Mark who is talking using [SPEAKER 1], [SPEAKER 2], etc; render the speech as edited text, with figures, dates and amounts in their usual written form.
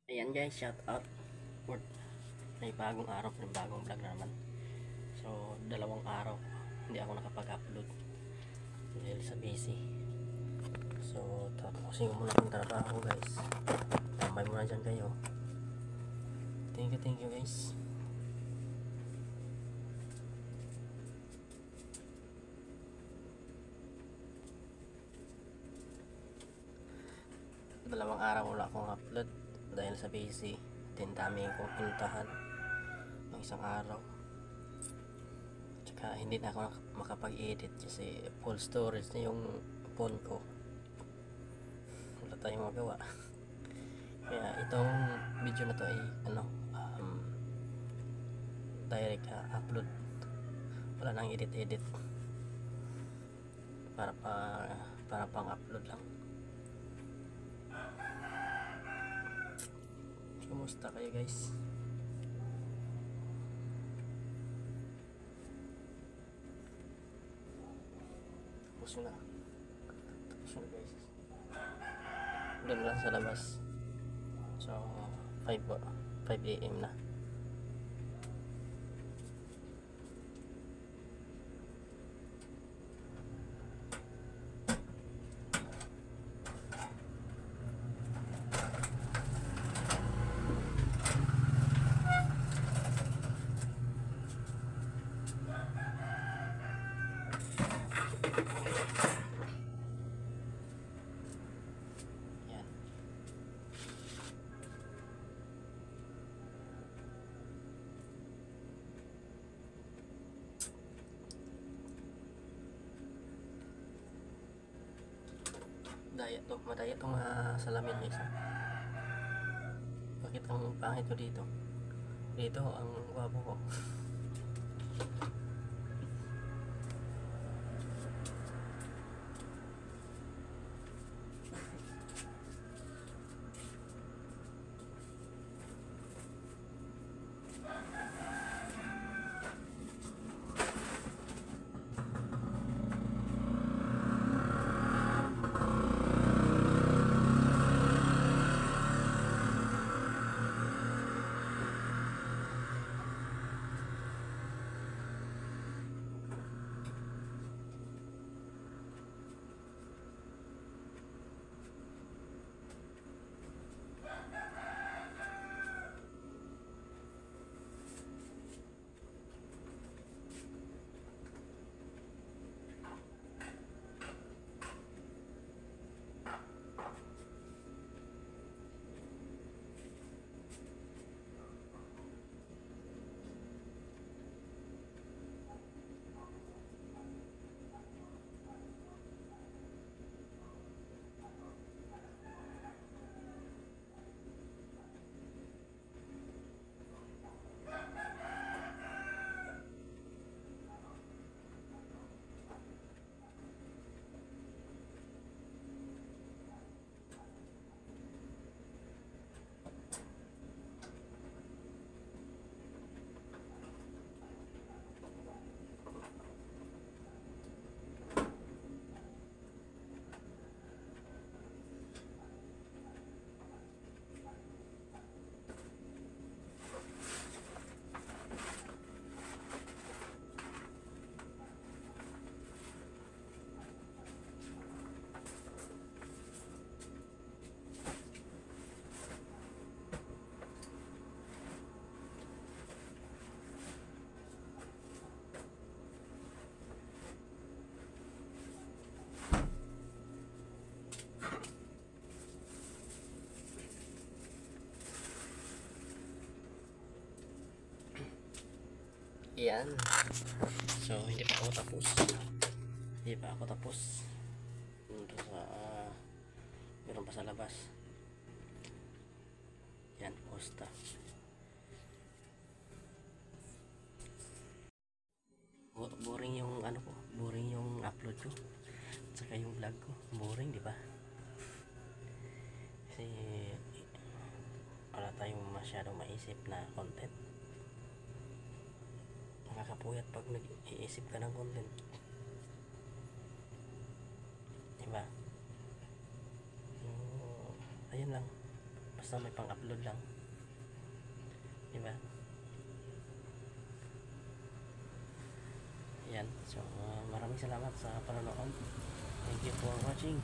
[SPEAKER 1] Ayan guys, shout out for may bagong araw, may bagong vlog na naman. So, 2 araw hindi ako nakapag-upload dahil sa busy. So, tapusin ko muna ang trabaho guys. Tambay muna dyan kayo. Thank you guys. Dalawang araw wala akong upload dahil sa busy. Then dami kong pinuntahan ng isang araw. Tsaka hindi na ako makapag-edit kasi full storage na yung phone ko. Wala tayong magawa. Kaya itong video na to ay direct upload. Wala nang edit para pang upload lang. Kumusta kayo guys? Tapos na guys. Doon lang sa labas. So 5 AM na. Yan. Madaya tong salamin guys. Bakit ang pangit ko dito? Dito ang guwapo ko. Yan. So hindi pa ako tapos. Dito sa meron pa sa labas. Yan, posta. Boring yung boring yung upload ko. Saka yung vlog ko, boring, di ba? Kasi wala tayong masyadong maisip na content. Nakakapuyat pag nag-iisip ka ng content, diba? So, ayun lang, basta may pang-upload lang, diba? Yan, so maraming salamat sa panonood. Thank you for watching.